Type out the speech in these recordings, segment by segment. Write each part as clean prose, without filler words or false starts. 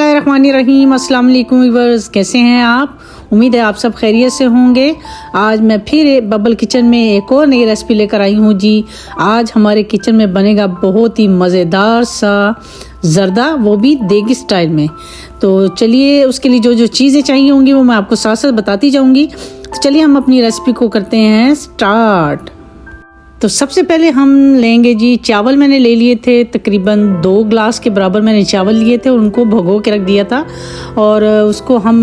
बिस्मिल्लाहिर्रहमानिर्रहीम। अस्सलाम वालेकुम व्यूअर्स, कैसे हैं आप? उम्मीद है आप सब खैरियत से होंगे। आज मैं फिर बबल किचन में एक और नई रेसिपी लेकर आई हूँ जी। आज हमारे किचन में बनेगा बहुत ही मज़ेदार सा ज़र्दा, वो भी देगी स्टाइल में। तो चलिए उसके लिए जो जो चीज़ें चाहिए होंगी वो मैं आपको साथ साथ बताती जाऊँगी। तो चलिए हम अपनी रेसिपी को करते हैं स्टार्ट। तो सबसे पहले हम लेंगे जी चावल। मैंने ले लिए थे तकरीबन 2 ग्लास के बराबर मैंने चावल लिए थे, उनको भगो के रख दिया था और उसको हम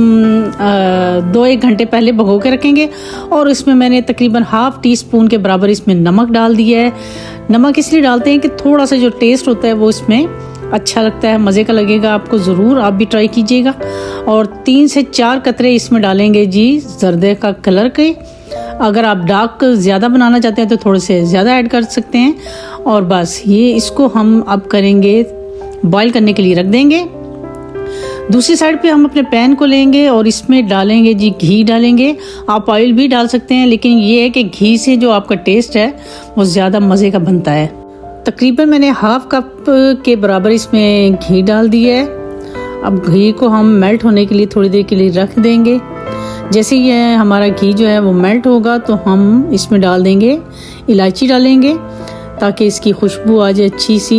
2-1 घंटे पहले भगो के रखेंगे। और इसमें मैंने तकरीबन ½ टीस्पून के बराबर इसमें नमक डाल दिया है। नमक इसलिए डालते हैं कि थोड़ा सा जो टेस्ट होता है वो इसमें अच्छा लगता है, मज़े का लगेगा आपको, ज़रूर आप भी ट्राई कीजिएगा। और 3 से 4 कतरे इसमें डालेंगे जी जर्दे का कलर के। अगर आप डार्क ज़्यादा बनाना चाहते हैं तो थोड़े से ज़्यादा ऐड कर सकते हैं। और बस ये इसको हम अब करेंगे बॉईल करने के लिए रख देंगे। दूसरी साइड पे हम अपने पैन को लेंगे और इसमें डालेंगे जी घी डालेंगे। आप ऑयल भी डाल सकते हैं, लेकिन ये है कि घी से जो आपका टेस्ट है वो ज़्यादा मज़े का बनता है। तकरीबन मैंने ½ कप के बराबर इसमें घी डाल दिया है। अब घी को हम मेल्ट होने के लिए थोड़ी देर के लिए रख देंगे। जैसे ही हमारा घी जो है वो मेल्ट होगा तो हम इसमें डाल देंगे इलायची डालेंगे, ताकि इसकी खुशबू आ जाए अच्छी सी।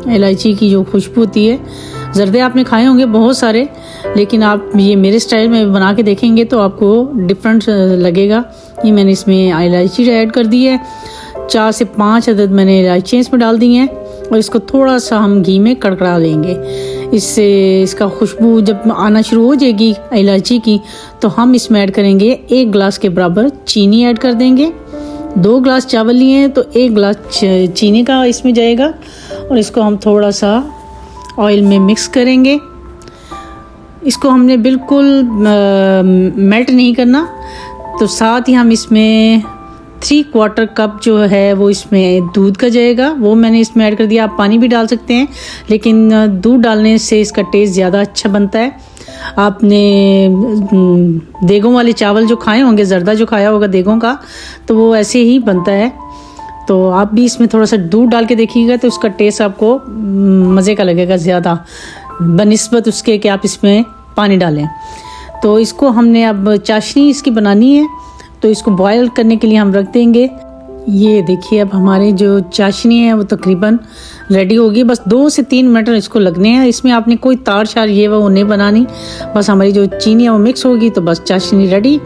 इलायची की जो खुशबू होती है, ज़र्दे आपने खाए होंगे बहुत सारे, लेकिन आप ये मेरे स्टाइल में बना के देखेंगे तो आपको डिफरेंट लगेगा। ये मैंने इसमें इलायची ऐड कर दी है। 4 से 5 अदद मैंने इलायचियाँ इसमें डाल दी हैं और इसको थोड़ा सा हम घी में कड़कड़ा लेंगे। इससे इसका खुशबू जब आना शुरू हो जाएगी इलायची की, तो हम इसमें ऐड करेंगे 1 ग्लास के बराबर चीनी ऐड कर देंगे। 2 ग्लास चावल लिए हैं तो 1 ग्लास चीनी का इसमें जाएगा और इसको हम थोड़ा सा ऑयल में मिक्स करेंगे। इसको हमने बिल्कुल मेल्ट नहीं करना। तो साथ ही हम इसमें 3/4 कप जो है वो इसमें दूध का जाएगा, वो मैंने इसमें ऐड कर दिया। आप पानी भी डाल सकते हैं, लेकिन दूध डालने से इसका टेस्ट ज़्यादा अच्छा बनता है। आपने देगों वाले चावल जो खाए होंगे, ज़र्दा जो खाया होगा देगों का, तो वो ऐसे ही बनता है। तो आप भी इसमें थोड़ा सा दूध डाल के देखिएगा तो उसका टेस्ट आपको मज़े का लगेगा ज़्यादा, बनिस्बत उसके कि आप इसमें पानी डालें। तो इसको हमने अब चाशनी इसकी बनानी है, तो इसको बॉयल करने के लिए हम रख देंगे। ये देखिए अब हमारी जो चाशनी है वो तकरीबन रेडी होगी। बस 2 से 3 मिनट इसको लगने हैं। इसमें आपने कोई तार शार ये वो नहीं बनानी, बस हमारी जो चीनी है वो मिक्स होगी तो बस चाशनी रेडी।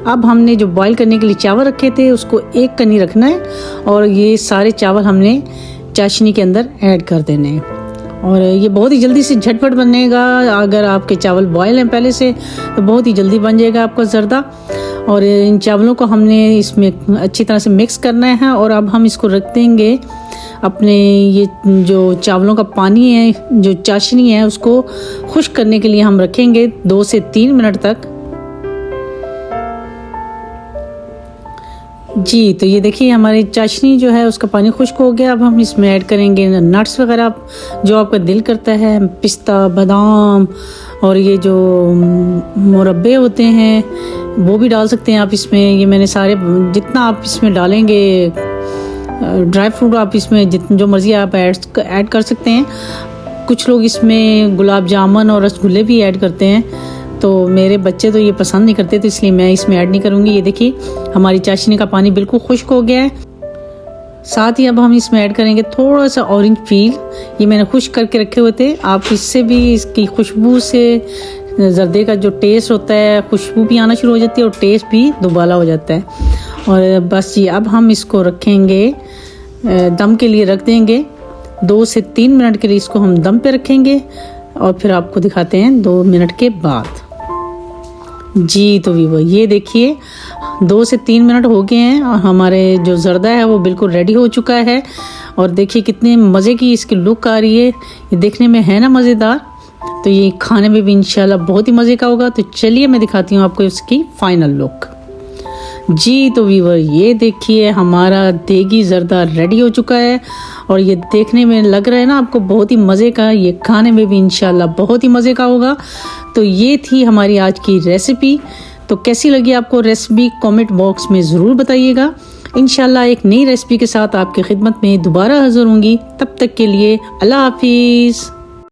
अब हमने जो बॉयल करने के लिए चावल रखे थे उसको 1 कनी रखना है और ये सारे चावल हमने चाशनी के अंदर ऐड कर देने हैं। और ये बहुत ही जल्दी से झटपट बनेगा। अगर आपके चावल बॉयल हैं पहले से तो बहुत ही जल्दी बन जाएगा आपका ज़र्दा। और इन चावलों को हमने इसमें अच्छी तरह से मिक्स करना है और अब हम इसको रख देंगे अपने ये जो चावलों का पानी है, जो चाशनी है, उसको खुश्क करने के लिए हम रखेंगे 2 से 3 मिनट तक जी। तो ये देखिए हमारी चाशनी जो है उसका पानी खुश्क हो गया। अब हम इसमें ऐड करेंगे नट्स वगैरह जो आपका दिल करता है, पिस्ता, बादाम और ये जो मुरब्बे होते हैं वो भी डाल सकते हैं आप इसमें। ये मैंने सारे, जितना आप इसमें डालेंगे ड्राई फ्रूट, आप इसमें जितने जो मर्ज़ी आप ऐड कर सकते हैं। कुछ लोग इसमें गुलाब जामुन और रसगुल्ले भी ऐड करते हैं, तो मेरे बच्चे तो ये पसंद नहीं करते, तो इसलिए मैं इसमें ऐड नहीं करूँगी। ये देखिए हमारी चाशनी का पानी बिल्कुल खुश्क हो गया है। साथ ही अब हम इसमें ऐड करेंगे थोड़ा सा ऑरेंज पील। ये मैंने खुश्क करके रखे हुए थे। आप इससे भी इसकी खुशबू से ज़र्दे का जो टेस्ट होता है, खुशबू भी आना शुरू हो जाती है और टेस्ट भी दुबाला हो जाता है। और बस जी अब हम इसको रखेंगे दम के लिए रख देंगे। 2 से 3 मिनट के लिए इसको हम दम पे रखेंगे और फिर आपको दिखाते हैं 2 मिनट के बाद जी। तो वो ये देखिए 2 से 3 मिनट हो गए हैं और हमारे जो ज़र्दा है वो बिल्कुल रेडी हो चुका है। और देखिए कितने मज़े की इसकी लुक आ रही है। ये देखने में है ना मज़ेदार, तो ये खाने में भी इंशाल्लाह बहुत ही मज़े का होगा। तो चलिए मैं दिखाती हूँ आपको इसकी फाइनल लुक जी। तो व्यूअर ये देखिए हमारा देगी ज़र्दा रेडी हो चुका है और ये देखने में लग रहा है ना आपको बहुत ही मज़े का, ये खाने में भी इंशाल्लाह बहुत ही मज़े का होगा। तो ये थी हमारी आज की रेसिपी। तो कैसी लगी आपको रेसिपी कमेंट बॉक्स में ज़रूर बताइएगा। इंशाल्लाह एक नई रेसिपी के साथ आपकी खिदमत में दोबारा हाज़िर होंगी। तब तक के लिए अल्लाह हाफिज़।